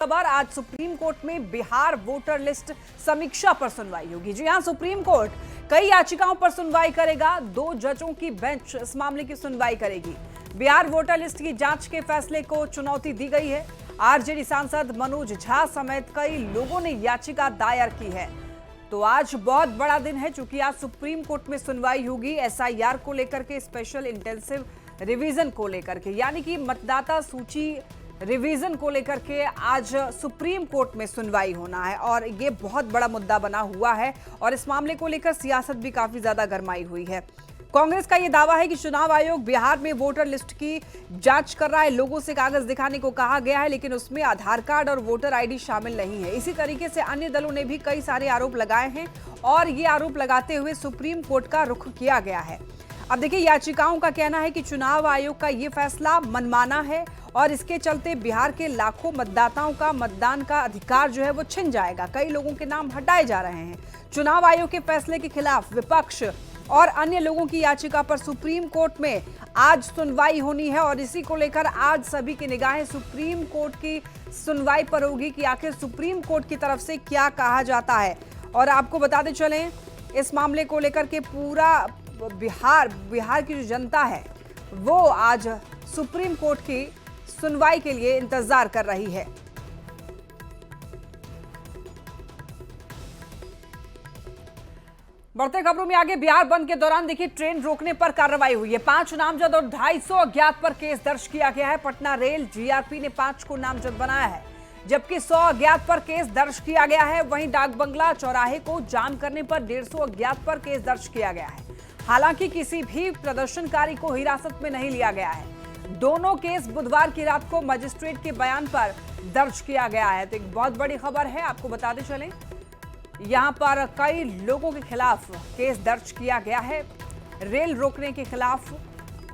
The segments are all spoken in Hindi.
खबर आज सुप्रीम कोर्ट में बिहार वोटर लिस्ट समीक्षा पर सुनवाई होगी। जी हां, सुप्रीम कोर्ट कई याचिकाओं पर सुनवाई करेगा। 2 जजों की बेंच इस मामले की सुनवाई करेगी। बिहार वोटर लिस्ट की जांच के फैसले को चुनौती दी गई है। आरजेडी सांसद मनोज झा समेत कई लोगों ने याचिका दायर की है। तो आज बहुत बड़ा दिन है, चूंकि आज सुप्रीम कोर्ट में सुनवाई होगी एसआईआर को लेकर के, स्पेशल इंटेंसिव रिवीजन को लेकर के, यानी कि मतदाता सूची रिवीजन को लेकर के आज सुप्रीम कोर्ट में सुनवाई होना है और ये बहुत बड़ा मुद्दा बना हुआ है और इस मामले को लेकर सियासत भी काफी ज्यादा गरमाई हुई है। कांग्रेस का ये दावा है कि चुनाव आयोग बिहार में वोटर लिस्ट की जांच कर रहा है। लोगों से कागज दिखाने को कहा गया है, लेकिन उसमें आधार कार्ड और वोटर आईडी शामिल नहीं है। इसी तरीके से अन्य दलों ने भी कई सारे आरोप लगाए हैं और ये आरोप लगाते हुए सुप्रीम कोर्ट का रुख किया गया है। अब देखिए, याचिकाओं का कहना है कि चुनाव आयोग का ये फैसला मनमाना है और इसके चलते बिहार के लाखों मतदाताओं का मतदान का अधिकार जो है वो छिन जाएगा। कई लोगों के नाम हटाए जा रहे हैं। चुनाव आयोग के फैसले के खिलाफ विपक्ष और अन्य लोगों की याचिका पर सुप्रीम कोर्ट में आज सुनवाई होनी है और इसी को लेकर आज सभी की निगाहें सुप्रीम कोर्ट की सुनवाई पर होगी कि आखिर सुप्रीम कोर्ट की तरफ से क्या कहा जाता है। और आपको बताते चलें, इस मामले को लेकर के पूरा बिहार की जो जनता है वो आज सुप्रीम कोर्ट की सुनवाई के लिए इंतजार कर रही है। बढ़ते खबरों में आगे, बिहार बंद के दौरान देखिए ट्रेन रोकने पर कार्रवाई हुई है। 5 नामजद और 250 अज्ञात पर केस दर्ज किया गया है। पटना रेल जीआरपी ने 5 को नामजद बनाया है, जबकि 100 अज्ञात पर केस दर्ज किया गया है। वहीं डाक बंगला चौराहे को जाम करने पर 150 अज्ञात पर केस दर्ज किया गया है। हालांकि किसी भी प्रदर्शनकारी को हिरासत में नहीं लिया गया है। दोनों केस बुधवार की रात को मजिस्ट्रेट के बयान पर दर्ज किया गया है। तो एक बहुत बड़ी खबर है, आपको बताते चलें, यहां पर कई लोगों के खिलाफ केस दर्ज किया गया है। रेल रोकने के खिलाफ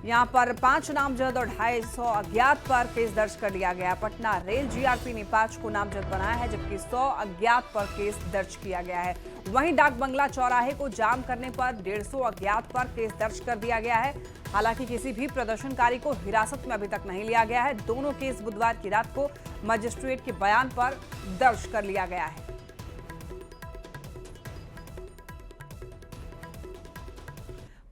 यहां पर 5 नामजद और 250 अज्ञात पर केस दर्ज कर लिया गया। पटना रेल जीआरपी ने 5 को नामजद बनाया है, जबकि 100 अज्ञात पर केस दर्ज किया गया है। वहीं डाक बंगला चौराहे को जाम करने पर 150 अज्ञात पर केस दर्ज कर दिया गया है। हालांकि किसी भी प्रदर्शनकारी को हिरासत में अभी तक नहीं लिया गया है। दोनों केस बुधवार की रात को मजिस्ट्रेट के बयान पर दर्ज कर लिया गया है।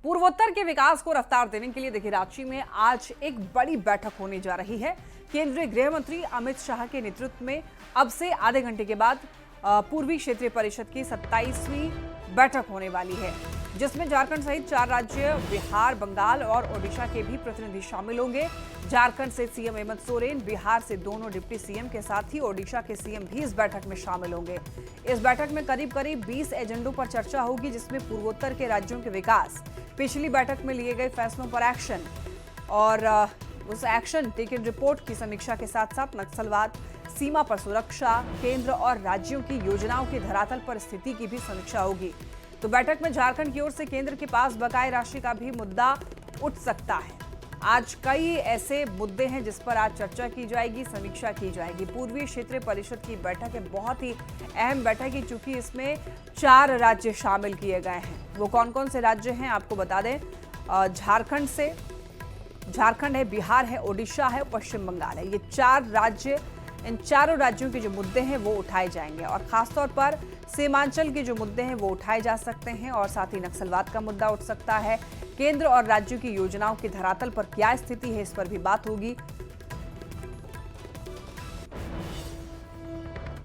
पूर्वोत्तर के विकास को रफ्तार देने के लिए देखिए, रांची में आज एक बड़ी बैठक होने जा रही है। केंद्रीय गृह मंत्री अमित शाह के नेतृत्व में अब से आधे घंटे के बाद पूर्वी क्षेत्रीय परिषद की 27वीं बैठक होने वाली है, जिसमें झारखंड सहित 4 राज्य, बिहार, बंगाल और ओडिशा के भी प्रतिनिधि शामिल होंगे। झारखंड से सीएम हेमंत सोरेन, बिहार से दोनों डिप्टी सीएम के साथ ही ओडिशा के सीएम भी इस बैठक में शामिल होंगे। इस बैठक में करीब 20 एजेंडों पर चर्चा होगी, जिसमें पूर्वोत्तर के राज्यों के विकास, पिछली बैठक में लिए गए फैसलों पर एक्शन और उस एक्शन टेकन रिपोर्ट की समीक्षा के साथ साथ नक्सलवाद, सीमा पर सुरक्षा, केंद्र और राज्यों की योजनाओं की धरातल पर स्थिति की भी समीक्षा होगी। तो बैठक में झारखंड की ओर से केंद्र के पास बकाये राशि का भी मुद्दा उठ सकता है। आज कई ऐसे मुद्दे हैं जिस पर आज चर्चा की जाएगी, समीक्षा की जाएगी। पूर्वी क्षेत्रीय परिषद की बैठक है बहुत ही अहम बैठक है, क्योंकि इसमें 4 राज्य शामिल किए गए हैं। वो कौन कौन से राज्य हैं आपको बता दें, झारखंड है, बिहार है, ओडिशा है, पश्चिम बंगाल है। ये 4 राज्य, इन चारों राज्यों के जो मुद्दे हैं वो उठाए जाएंगे और खासतौर पर सीमांचल के जो मुद्दे हैं वो उठाए जा सकते हैं और साथ ही नक्सलवाद का मुद्दा उठ सकता है। केंद्र और राज्यों की योजनाओं की धरातल पर क्या स्थिति है, इस पर भी बात होगी।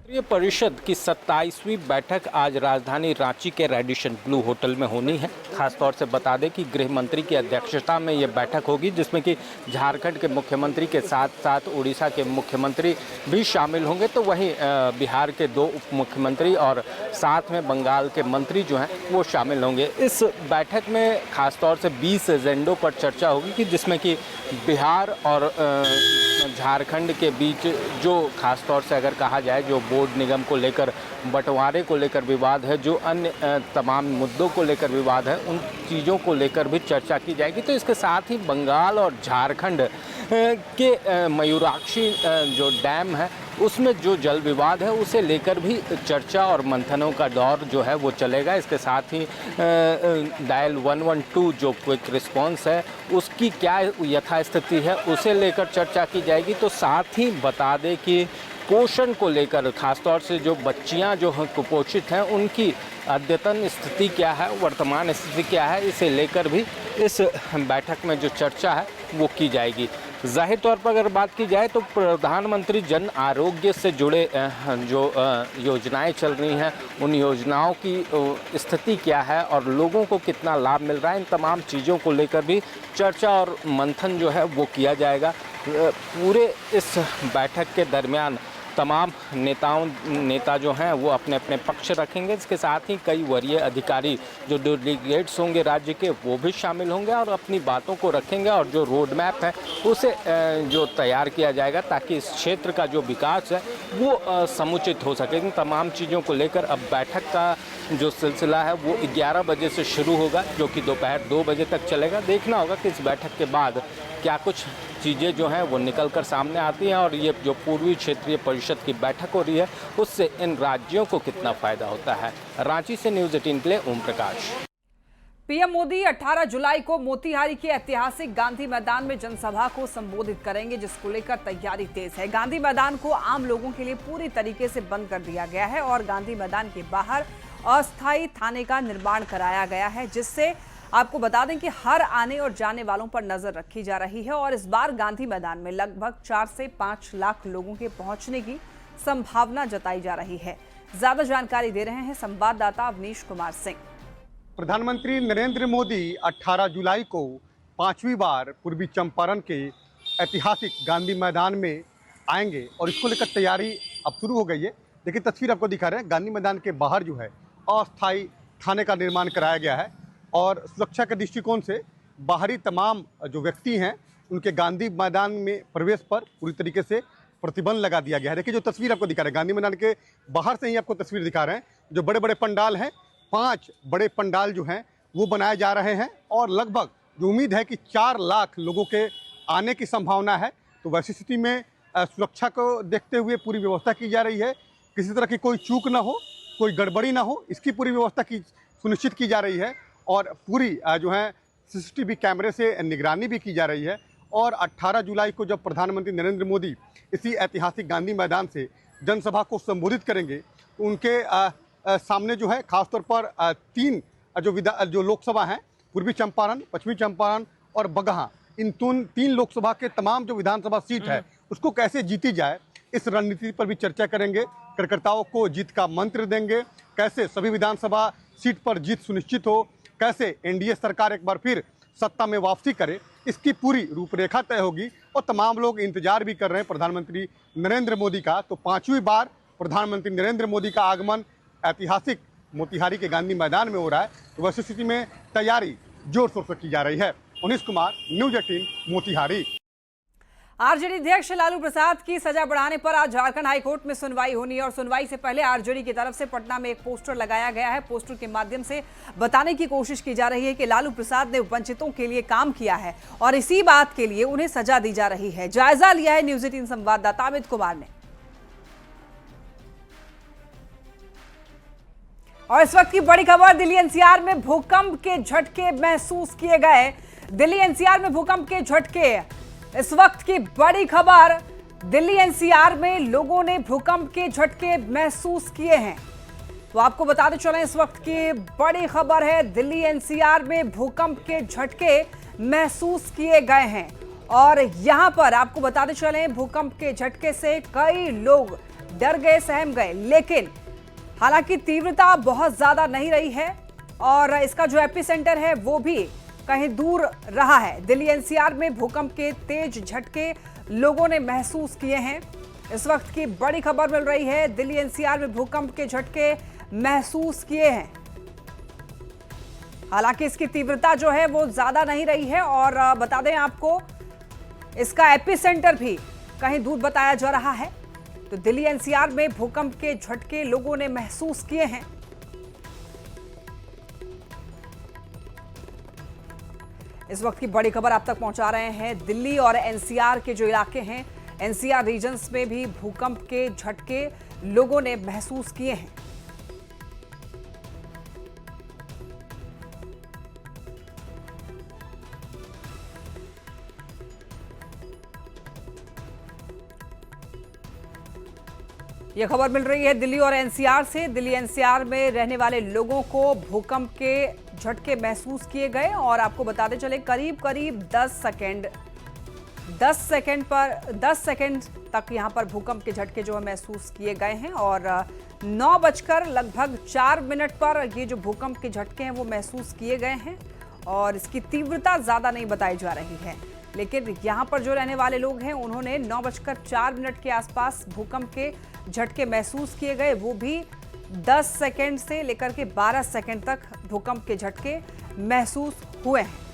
ये परिषद की 27वीं बैठक आज राजधानी रांची के रेडिसन ब्लू होटल में होनी है। खासतौर से बता दें कि गृह मंत्री की अध्यक्षता में ये बैठक होगी, जिसमें कि झारखंड के मुख्यमंत्री के साथ साथ उड़ीसा के मुख्यमंत्री भी शामिल होंगे। तो वहीं बिहार के 2 उप मुख्यमंत्री और साथ में बंगाल के मंत्री जो हैं वो शामिल होंगे। इस बैठक में खासतौर से 20 एजेंडों पर चर्चा होगी, कि जिसमें कि बिहार और झारखंड के बीच जो खासतौर से अगर कहा जाए, जो बोर्ड निगम को लेकर, बंटवारे को लेकर विवाद है, जो अन्य तमाम मुद्दों को लेकर विवाद है, उन चीज़ों को लेकर भी चर्चा की जाएगी। तो इसके साथ ही बंगाल और झारखंड के मयूराक्षी जो डैम है उसमें जो जल विवाद है उसे लेकर भी चर्चा और मंथनों का दौर जो है वो चलेगा। इसके साथ ही डायल 112 जो क्विक रिस्पांस है उसकी क्या यथास्थिति है उसे लेकर चर्चा की जाएगी। तो साथ ही बता दें कि पोषण को लेकर, खासतौर से जो बच्चियां जो हैं कुपोषित हैं उनकी अद्यतन स्थिति क्या है, वर्तमान स्थिति क्या है, इसे लेकर भी इस बैठक में जो चर्चा है वो की जाएगी। जाहिर तौर पर अगर बात की जाए तो प्रधानमंत्री जन आरोग्य से जुड़े जो योजनाएं चल रही हैं उन योजनाओं की स्थिति क्या है और लोगों को कितना लाभ मिल रहा है, इन तमाम चीज़ों को लेकर भी चर्चा और मंथन जो है वो किया जाएगा। पूरे इस बैठक के दरमियान तमाम नेता जो हैं वो अपने अपने पक्ष रखेंगे। इसके साथ ही कई वरीय अधिकारी जो डेलीगेट्स होंगे राज्य के वो भी शामिल होंगे और अपनी बातों को रखेंगे और जो रोड मैप है उसे जो तैयार किया जाएगा ताकि इस क्षेत्र का जो विकास है वो समुचित हो सके। इन तमाम चीज़ों को लेकर अब बैठक का जो सिलसिला है वो 11 बजे से शुरू होगा जो कि दोपहर 2 बजे तक चलेगा। देखना होगा कि इस बैठक के बाद क्या कुछ चीज़ें जो हैं वो निकल कर सामने आती हैं और ये जो पूर्वी क्षेत्रीय परिषद की बैठक हो रही है उससे इन राज्यों को कितना फ़ायदा होता है। रांची से न्यूज़ 18 के लिए ओम प्रकाश। पीएम मोदी 18 जुलाई को मोतिहारी के ऐतिहासिक गांधी मैदान में जनसभा को संबोधित करेंगे, जिसको लेकर तैयारी तेज है। गांधी मैदान को आम लोगों के लिए पूरी तरीके से बंद कर दिया गया है और गांधी मैदान के बाहर अस्थायी थाने का निर्माण कराया गया है, जिससे आपको बता दें कि हर आने और जाने वालों पर नजर रखी जा रही है। और इस बार गांधी मैदान में लगभग 4 से 5 लाख लोगों के पहुंचने की संभावना जताई जा रही है। ज्यादा जानकारी दे रहे हैं संवाददाता अवनीश कुमार सिंह। प्रधानमंत्री नरेंद्र मोदी 18 जुलाई को 5वीं बार पूर्वी चंपारण के ऐतिहासिक गांधी मैदान में आएंगे और इसको लेकर तैयारी अब शुरू हो गई है। देखिए तस्वीर आपको दिखा रहे हैं, गांधी मैदान के बाहर जो है अस्थायी थाने का निर्माण कराया गया है और सुरक्षा के दृष्टिकोण से बाहरी तमाम जो व्यक्ति हैं उनके गांधी मैदान में प्रवेश पर पूरी तरीके से प्रतिबंध लगा दिया गया है। देखिए जो तस्वीर आपको दिखा रहे हैं, गांधी मैदान के बाहर से ही आपको तस्वीर दिखा रहे हैं। जो बड़े बड़े पंडाल हैं, 5 बड़े पंडाल जो हैं वो बनाए जा रहे हैं और लगभग जो उम्मीद है कि 4 लाख लोगों के आने की संभावना है। तो वैसी स्थिति में सुरक्षा को देखते हुए पूरी व्यवस्था की जा रही है, किसी तरह की कोई चूक ना हो, कोई गड़बड़ी ना हो, इसकी पूरी व्यवस्था की सुनिश्चित की जा रही है और पूरी जो है सीसीटीवी कैमरे से निगरानी भी की जा रही है। और 18 जुलाई को जब प्रधानमंत्री नरेंद्र मोदी इसी ऐतिहासिक गांधी मैदान से जनसभा को संबोधित करेंगे तो उनके सामने जो है खासतौर पर 3 जो लोकसभा हैं, पूर्वी चंपारण, पश्चिमी चंपारण और बगहा, इन 3 लोकसभा के तमाम जो विधानसभा सीट है उसको कैसे जीती जाए, इस रणनीति पर भी चर्चा करेंगे। कार्यकर्ताओं को जीत का मंत्र देंगे, कैसे सभी विधानसभा सीट पर जीत सुनिश्चित हो, कैसे एनडीए सरकार एक बार फिर सत्ता में वापसी करे, इसकी पूरी रूपरेखा तय होगी। और तमाम लोग इंतजार भी कर रहे हैं प्रधानमंत्री नरेंद्र मोदी का। तो 5वीं बार प्रधानमंत्री नरेंद्र मोदी का आगमन ऐतिहासिक मोतिहारी के गांधी मैदान में हो रहा है। तो वैसी स्थिति में तैयारी जोर शोर से की जा रही है। उनीश कुमार, न्यूज़ 18 मोतिहारी। आरजेडी अध्यक्ष लालू प्रसाद की सजा बढ़ाने पर आज झारखंड हाईकोर्ट में सुनवाई होनी है और सुनवाई से पहले आरजेडी की तरफ से पटना में एक पोस्टर लगाया गया है। पोस्टर के माध्यम से बताने की कोशिश की जा रही है कि लालू प्रसाद ने वंचितों के लिए काम किया है और इसी बात के लिए उन्हें सजा दी जा रही है। जायजा लिया है न्यूज़ 18 संवाददाता अमित कुमार ने। और इस वक्त की बड़ी खबर, दिल्ली एनसीआर में भूकंप के झटके महसूस किए गए। दिल्ली एनसीआर में भूकंप के झटके, इस वक्त की बड़ी खबर, दिल्ली एनसीआर में लोगों ने भूकंप के झटके महसूस किए हैं। तो आपको बताते चलें, इस वक्त की बड़ी खबर है, दिल्ली एनसीआर में भूकंप के झटके महसूस किए गए हैं। और यहां पर आपको बताते चलें, भूकंप के झटके से कई लोग डर गए, सहम गए, लेकिन हालांकि तीव्रता बहुत ज्यादा नहीं रही है और इसका जो एपिसेंटर है वो भी कहीं दूर रहा है। दिल्ली एनसीआर में भूकंप के तेज झटके लोगों ने महसूस किए हैं। इस वक्त की बड़ी खबर मिल रही है, दिल्ली एनसीआर में भूकंप के झटके महसूस किए हैं। हालांकि इसकी तीव्रता जो है वो ज्यादा नहीं रही है और बता दें आपको, इसका एपिसेंटर भी कहीं दूर बताया जा रहा है। तो दिल्ली एनसीआर में भूकंप के झटके लोगों ने महसूस किए हैं। इस वक्त की बड़ी खबर आप तक पहुंचा रहे हैं। दिल्ली और एनसीआर के जो इलाके हैं, एनसीआर रीजन्स में भी भूकंप के झटके लोगों ने महसूस किए हैं। ये खबर मिल रही है दिल्ली और एनसीआर से। दिल्ली एनसीआर में रहने वाले लोगों को भूकंप के झटके महसूस किए गए और आपको बताते चले करीब 10 सेकंड तक यहां पर भूकंप के झटके जो है महसूस किए गए हैं और 9:04 पर ये जो भूकंप के झटके हैं वो महसूस किए गए हैं और इसकी तीव्रता ज्यादा नहीं बताई जा रही है। लेकिन यहाँ पर जो रहने वाले लोग हैं उन्होंने 9:04 के आसपास भूकंप के झटके महसूस किए गए, वो भी 10 सेकंड से लेकर के 12 सेकंड तक भूकंप के झटके महसूस हुए हैं।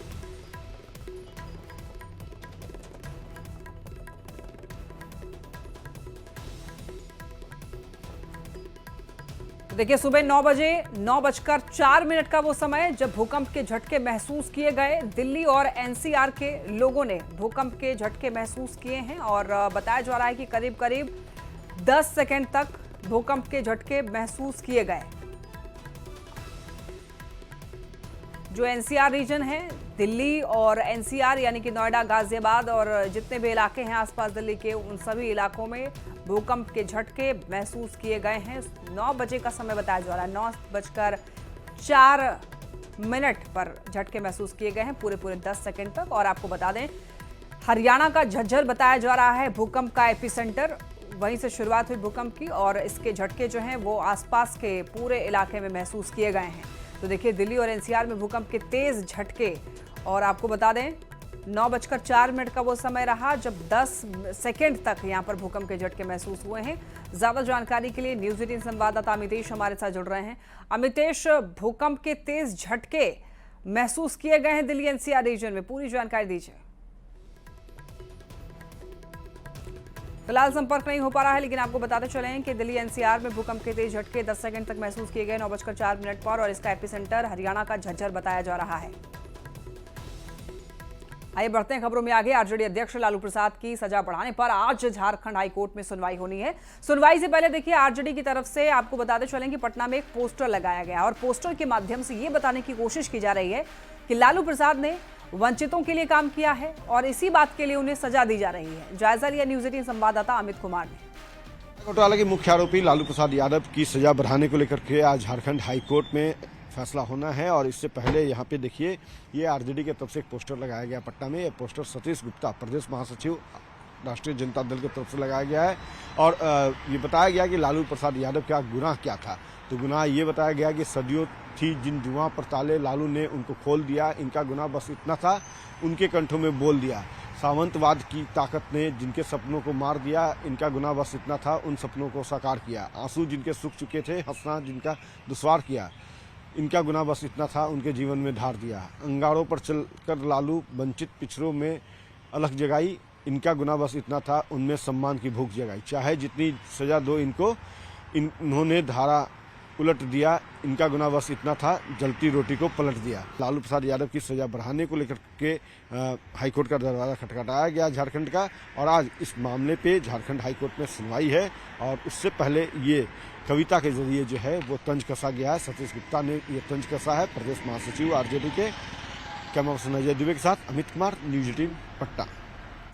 देखिए सुबह 9:04 का वो समय जब भूकंप के झटके महसूस किए गए। दिल्ली और एनसीआर के लोगों ने भूकंप के झटके महसूस किए हैं और बताया जा रहा है कि करीब 10 सेकंड तक भूकंप के झटके महसूस किए गए। जो एनसीआर रीजन है, दिल्ली और एनसीआर यानी कि नोएडा, गाजियाबाद और जितने भी इलाके हैं आसपास दिल्ली के, उन सभी इलाकों में भूकंप के झटके महसूस किए गए हैं। 9 बजे का समय बताया जा रहा है, 9:04 पर झटके महसूस किए गए हैं पूरे 10 सेकंड तक। और आपको बता दें हरियाणा का झज्जर बताया जा रहा है भूकंप का एपिसेंटर, वहीं से शुरुआत हुई भूकंप की और इसके झटके जो हैं वो आसपास के पूरे इलाके में महसूस किए गए हैं। तो देखिए दिल्ली और एनसीआर में भूकंप के तेज झटके और आपको बता दें 9:04 का वो समय रहा जब 10 सेकंड तक यहां पर भूकंप के झटके महसूस हुए हैं। ज्यादा जानकारी के लिए न्यूज़ 18 संवाददाता अमितेश हमारे साथ जुड़ रहे हैं। अमितेश, भूकंप के तेज झटके महसूस किए गए हैं दिल्ली एनसीआर रीजन में, पूरी जानकारी दीजिए। फिलहाल संपर्क नहीं हो पा रहा है, लेकिन आपको बताते चलें कि दिल्ली एनसीआर में भूकंप के तेज झटके 10 सेकंड तक महसूस किए गए 9:04 पर और इसका एपिसेंटर हरियाणा का झज्जर बताया जा रहा है। आइए बढ़ते हैं खबरों में आगे। आरजेडी अध्यक्ष लालू प्रसाद की सजा बढ़ाने पर आज झारखंड हाईकोर्ट में सुनवाई होनी है। सुनवाई से पहले देखिए आरजेडी की तरफ से आपको बताते चलें कि पटना में एक पोस्टर लगाया गया और पोस्टर के माध्यम से ये बताने की कोशिश की जा रही है कि लालू प्रसाद ने वंचितों के लिए काम किया है और इसी बात के लिए उन्हें सजा दी जा रही है। जायजा लिया न्यूज़ 18 संवाददाता अमित कुमार ने। घोटाले के मुख्य आरोपी लालू प्रसाद यादव की सजा बढ़ाने को लेकर के आज झारखंड हाईकोर्ट में फैसला होना है और इससे पहले यहाँ पे देखिए ये आरजेडी की तरफ से एक पोस्टर लगाया गया पटना में। ये पोस्टर सतीश गुप्ता, प्रदेश महासचिव राष्ट्रीय जनता दल की तरफ से लगाया गया है और ये बताया गया कि लालू प्रसाद यादव का गुनाह क्या था। तो गुनाह ये बताया गया कि सदियों थी जिन जुआ पर ताले लालू ने उनको खोल दिया, इनका गुनाह बस इतना था, उनके कंठों में बोल दिया। सामंतवाद की ताकत ने जिनके सपनों को मार दिया, इनका गुनाह बस इतना था, उन सपनों को साकार किया। आंसू जिनके सूख चुके थे, हंसना जिनका दुश्वार किया, इनका गुनाह बस इतना था, उनके जीवन में धार दिया। अंगारों पर चलकर लालू वंचित पिछड़ों में अलख जगाई, इनका गुनाह बस इतना था, उनमें सम्मान की भूख जगाई। चाहे जितनी सजा दो इनको, इन्होंने धारा उलट दिया, इनका गुनाह बस इतना था, जलती रोटी को पलट दिया। लालू प्रसाद यादव की सजा बढ़ाने को लेकर के हाईकोर्ट का दरवाजा खटखटाया गया झारखंड का और आज इस मामले पे झारखंड हाईकोर्ट में सुनवाई है और उससे पहले ये कविता के जरिए जो है वो तंज कसा गया है। सतीश गुप्ता ने ये तंज कसा है, प्रदेश महासचिव आरजेडी के। कैमरा पर्सन अजय दुबे के साथ अमित कुमार, न्यूज़ 18 पटना।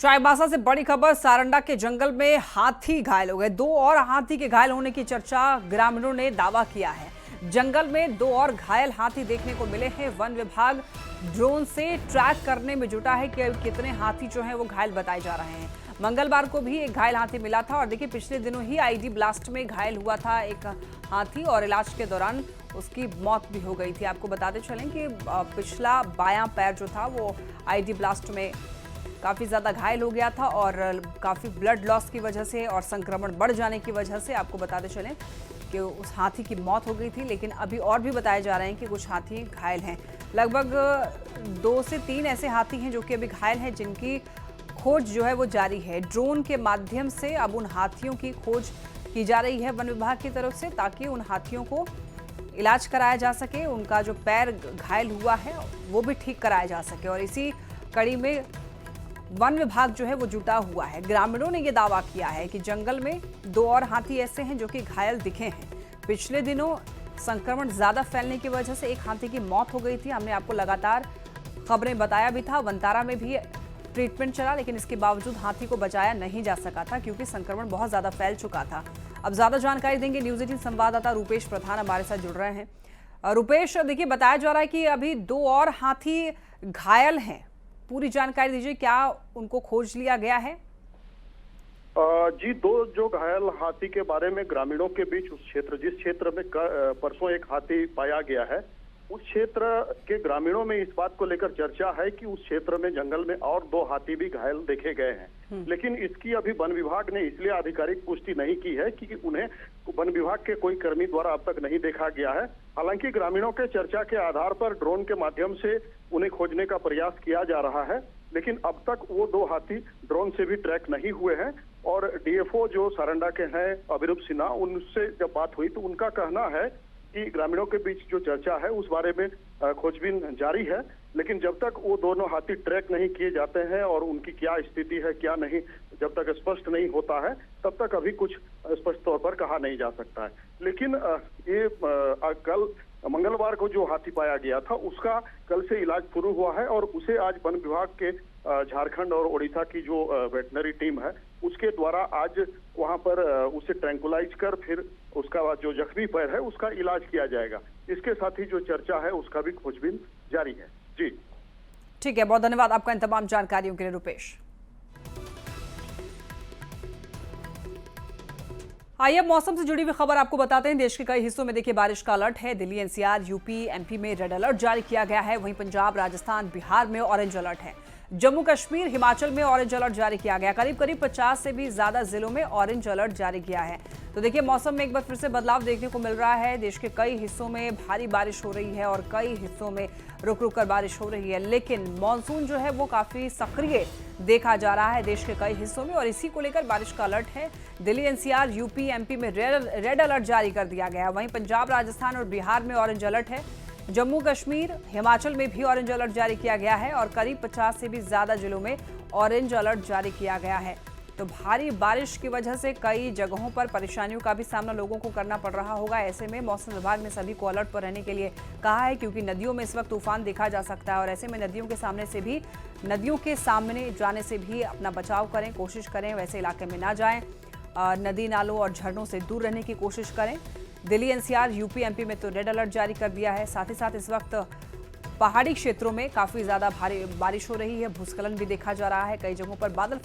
चाईबासा से बड़ी खबर, सारंडा के जंगल में हाथी घायल हो गए। 2 और हाथी के घायल होने की चर्चा ग्रामीणों ने दावा किया है। जंगल में 2 और घायल हाथी देखने को मिले हैं। वन विभाग ड्रोन से ट्रैक करने में जुटा है कि कितने हाथी जो हैं वो घायल बताए जा रहे हैं। मंगलवार को भी एक घायल हाथी मिला था और देखिए पिछले दिनों ही आईडी ब्लास्ट में घायल हुआ था एक हाथी और इलाज के दौरान उसकी मौत भी हो गई थी। आपको बताते चलें कि पिछला बायां पैर जो था वो आईडी ब्लास्ट में काफ़ी ज़्यादा घायल हो गया था और काफ़ी ब्लड लॉस की वजह से और संक्रमण बढ़ जाने की वजह से आपको बताते चलें कि उस हाथी की मौत हो गई थी। लेकिन अभी और भी बताए जा रहे हैं कि कुछ हाथी घायल हैं। लगभग 2 से 3 ऐसे हाथी हैं जो कि अभी घायल हैं, जिनकी खोज जो है वो जारी है। ड्रोन के माध्यम से अब उन हाथियों की खोज की जा रही है वन विभाग की तरफ से, ताकि उन हाथियों को इलाज कराया जा सके, उनका जो पैर घायल हुआ है वो भी ठीक कराया जा सके। और इसी कड़ी में वन विभाग जो है वो जुटा हुआ है। ग्रामीणों ने ये दावा किया है कि जंगल में 2 और हाथी ऐसे हैं जो कि घायल दिखे हैं। पिछले दिनों संक्रमण ज्यादा फैलने की वजह से एक हाथी की मौत हो गई थी। हमने आपको लगातार खबरें बताया भी था। वनतारा में भी ट्रीटमेंट चला, लेकिन इसके बावजूद हाथी को बचाया नहीं जा सका था क्योंकि संक्रमण बहुत ज्यादा फैल चुका था। अब ज्यादा जानकारी देंगे न्यूज 18 संवाददाता रूपेश प्रधान हमारे साथ जुड़ रहे हैं। रूपेश, देखिए बताया जा रहा है कि अभी 2 और हाथी घायल हैं, पूरी जानकारी दीजिए, क्या उनको खोज लिया गया है? जी, 2 जो घायल हाथी के बारे में ग्रामीणों के बीच जिस क्षेत्र में परसों एक हाथी पाया गया है, उस क्षेत्र के ग्रामीणों में इस बात को लेकर चर्चा है कि उस क्षेत्र में जंगल में और 2 हाथी भी घायल देखे गए हैं। लेकिन इसकी अभी वन विभाग ने इसलिए आधिकारिक पुष्टि नहीं की है कि उन्हें वन विभाग के कोई कर्मी द्वारा अब तक नहीं देखा गया है। हालांकि ग्रामीणों के चर्चा के आधार पर ड्रोन के माध्यम से उन्हें खोजने का प्रयास किया जा रहा है, लेकिन अब तक वो 2 हाथी ड्रोन से भी ट्रैक नहीं हुए हैं। और डीएफओ जो सारंडा के हैं अभिरूप सिन्हा, उनसे जब बात हुई तो उनका कहना है कि ग्रामीणों के बीच जो चर्चा है उस बारे में खोजबीन जारी है, लेकिन जब तक वो दोनों हाथी ट्रैक नहीं किए जाते हैं और उनकी क्या स्थिति है क्या नहीं जब तक स्पष्ट नहीं होता है तब तक अभी कुछ स्पष्ट तौर पर कहा नहीं जा सकता है। लेकिन ये कल मंगलवार को जो हाथी पाया गया था उसका कल से इलाज शुरू हुआ है और उसे आज वन विभाग के झारखंड और ओडिशा की जो वेटनरी टीम है उसके द्वारा आज वहां पर उसे ट्रैंकुलाइज कर फिर उसका जो जख्मी पैर है उसका इलाज किया जाएगा। इसके साथ ही जो चर्चा है उसका भी खोजबीन जारी है। जी ठीक है, बहुत धन्यवाद आपका इन तमाम जानकारियों के लिए रूपेश। आइए अब मौसम से जुड़ी हुई खबर आपको बताते हैं। देश के कई हिस्सों में देखिए बारिश का अलर्ट है। दिल्ली, एनसीआर, यूपी, एमपी में रेड अलर्ट जारी किया गया है। वहीं पंजाब, राजस्थान, बिहार में ऑरेंज अलर्ट है। जम्मू कश्मीर, हिमाचल में ऑरेंज अलर्ट जारी किया गया। करीब 50 से भी ज्यादा जिलों में ऑरेंज अलर्ट जारी किया है। तो देखिए मौसम में एक बार फिर से बदलाव देखने को मिल रहा है। देश के कई हिस्सों में भारी बारिश हो रही है और कई हिस्सों में रुक रुक कर बारिश हो रही है, लेकिन मॉनसून जो है वो काफी सक्रिय देखा जा रहा है देश के कई हिस्सों में और इसी को लेकर बारिश का अलर्ट है। दिल्ली, एनसीआर, यूपी, एमपी में रेड अलर्ट जारी कर दिया गया है। वहीं पंजाब, राजस्थान और बिहार में ऑरेंज अलर्ट है। जम्मू कश्मीर, हिमाचल में भी ऑरेंज अलर्ट जारी किया गया है और करीब 50 से भी ज्यादा जिलों में ऑरेंज अलर्ट जारी किया गया है। तो भारी बारिश की वजह से कई जगहों पर परेशानियों का भी सामना लोगों को करना पड़ रहा होगा। ऐसे में मौसम विभाग ने सभी को अलर्ट पर रहने के लिए कहा है, क्योंकि नदियों में इस वक्त तूफान देखा जा सकता है और ऐसे में नदियों के सामने जाने से भी अपना बचाव करें, कोशिश करें वैसे इलाके में ना जाएं, नदी नालों और झरनों से दूर रहने की कोशिश करें। दिल्ली, एनसीआर, यूपी, एमपी में तो रेड अलर्ट जारी कर दिया है। साथ ही साथ इस वक्त पहाड़ी क्षेत्रों में काफी ज्यादा भारी बारिश हो रही है, भूस्खलन भी देखा जा रहा है। कई जगहों पर बादल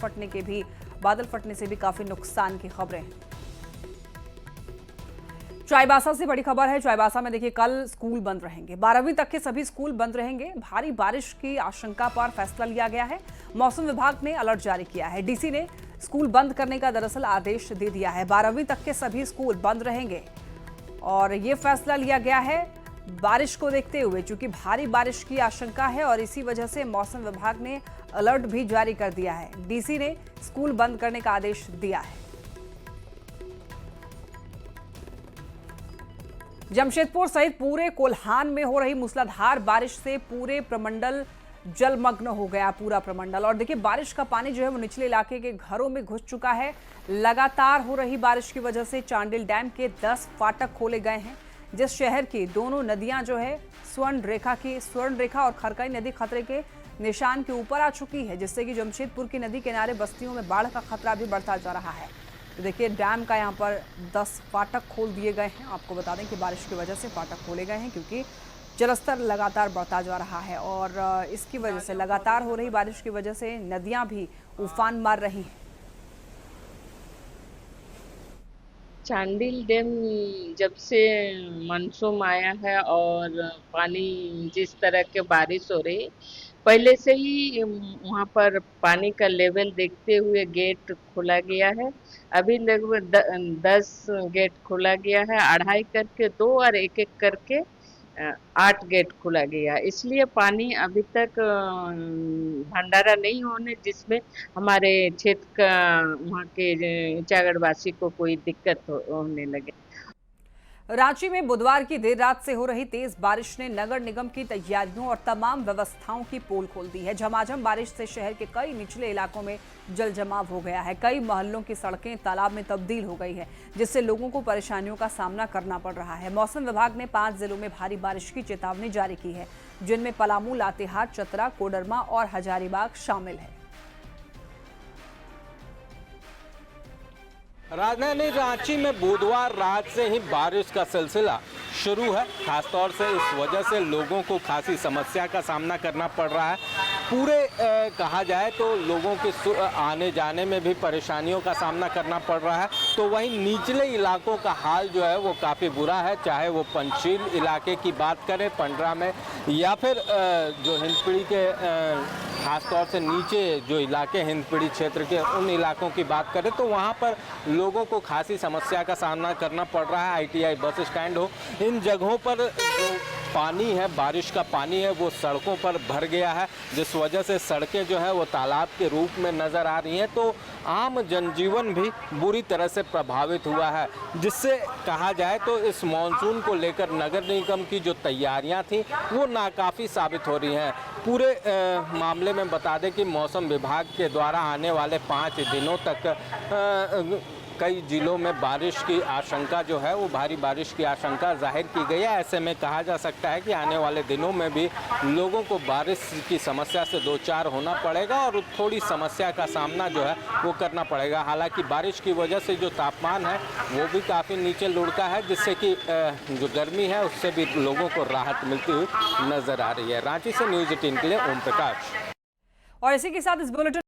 फटने से भी काफी नुकसान की खबरें हैं। चाईबासा से बड़ी खबर है। चाईबासा में देखिए कल स्कूल बंद रहेंगे, 12वीं तक के सभी स्कूल बंद रहेंगे। भारी बारिश की आशंका पर फैसला लिया गया है। मौसम विभाग ने अलर्ट जारी किया है। डीसी ने स्कूल बंद करने का दरअसल आदेश दे दिया है। 12वीं तक के सभी स्कूल बंद रहेंगे और ये फैसला लिया गया है बारिश को देखते हुए, चूंकि भारी बारिश की आशंका है और इसी वजह से मौसम विभाग ने अलर्ट भी जारी कर दिया है। डीसी ने स्कूल बंद करने का आदेश दिया है। जमशेदपुर सहित पूरे कोल्हान में हो रही मूसलाधार बारिश से पूरे प्रमंडल जलमग्न हो गया, पूरा प्रमंडल। और देखिए बारिश का पानी जो है वो निचले इलाके के घरों में घुस चुका है। लगातार हो रही बारिश की वजह से चांडिल डैम के 10 फाटक खोले गए हैं। जिस शहर की दोनों नदियां जो है स्वर्ण रेखा और खरकई नदी खतरे के निशान के ऊपर आ चुकी है, जिससे कि जमशेदपुर की नदी किनारे बस्तियों में बाढ़ का खतरा भी बढ़ता जा रहा है। तो देखिए डैम का यहाँ पर 10 फाटक खोल दिए गए हैं। आपको बता दें कि बारिश की वजह से फाटक खोले गए हैं, क्योंकि जलस्तर लगातार बढ़ता जा रहा है और इसकी वजह से लगातार हो रही बारिश की वजह से नदियां भी उफान मार रही हैं। चांडिल डैम जब से मानसून आया है और पानी जिस तरह के बारिश हो रही, पहले से ही वहाँ पर पानी का लेवल देखते हुए गेट खोला गया है। अभी लगभग 10 गेट खोला गया है, 2.5 करके 2 और 1-1 करके 8 गेट खोला गया। इसलिए पानी अभी तक भंडारा नहीं होने जिसमें हमारे क्षेत्र का वहाँ के चागड़वासी को कोई दिक्कत होने लगे। रांची में बुधवार की देर रात से हो रही तेज बारिश ने नगर निगम की तैयारियों और तमाम व्यवस्थाओं की पोल खोल दी है। झमाझम बारिश से शहर के कई निचले इलाकों में जल जमाव हो गया है। कई मोहल्लों की सड़कें तालाब में तब्दील हो गई है, जिससे लोगों को परेशानियों का सामना करना पड़ रहा है। मौसम विभाग ने 5 जिलों में भारी बारिश की चेतावनी जारी की है, जिनमें पलामू, लातेहार, चतरा, कोडरमा और हजारीबाग शामिल है। राजधानी रांची में बुधवार रात से ही बारिश का सिलसिला शुरू है। खासतौर से इस वजह से लोगों को खासी समस्या का सामना करना पड़ रहा है। पूरे कहा जाए तो लोगों के आने जाने में भी परेशानियों का सामना करना पड़ रहा है। तो वहीं निचले इलाकों का हाल जो है वो काफ़ी बुरा है, चाहे वो पंचशील इलाके की बात करें पंडरा में, या फिर जो हिंदपीढ़ी के खासतौर से नीचे जो इलाके हिंदपीढ़ी क्षेत्र के उन इलाकों की बात करें तो वहाँ पर लोगों को खासी समस्या का सामना करना पड़ रहा है। आईटीआई बस स्टैंड हो, इन जगहों पर जो पानी है, बारिश का पानी है, वो सड़कों पर भर गया है, जिस वजह से सड़कें जो है वो तालाब के रूप में नज़र आ रही हैं। तो आम जनजीवन भी बुरी तरह से प्रभावित हुआ है, जिससे कहा जाए तो इस मानसून को लेकर नगर निगम की जो तैयारियां थी वो नाकाफ़ी साबित हो रही हैं। पूरे मामले में बता दें कि मौसम विभाग के द्वारा आने वाले 5 दिनों तक कई जिलों में बारिश की आशंका जो है वो भारी बारिश की आशंका जाहिर की गई है। ऐसे में कहा जा सकता है कि आने वाले दिनों में भी लोगों को बारिश की समस्या से दो चार होना पड़ेगा और थोड़ी समस्या का सामना जो है वो करना पड़ेगा। हालांकि बारिश की वजह से जो तापमान है वो भी काफ़ी नीचे लुढ़का है, जिससे कि जो गर्मी है उससे भी लोगों को राहत मिलती हुई नजर आ रही है। रांची से न्यूज़ 18 के लिए ओम प्रकाश। और इसी के साथ इस बुलेटिन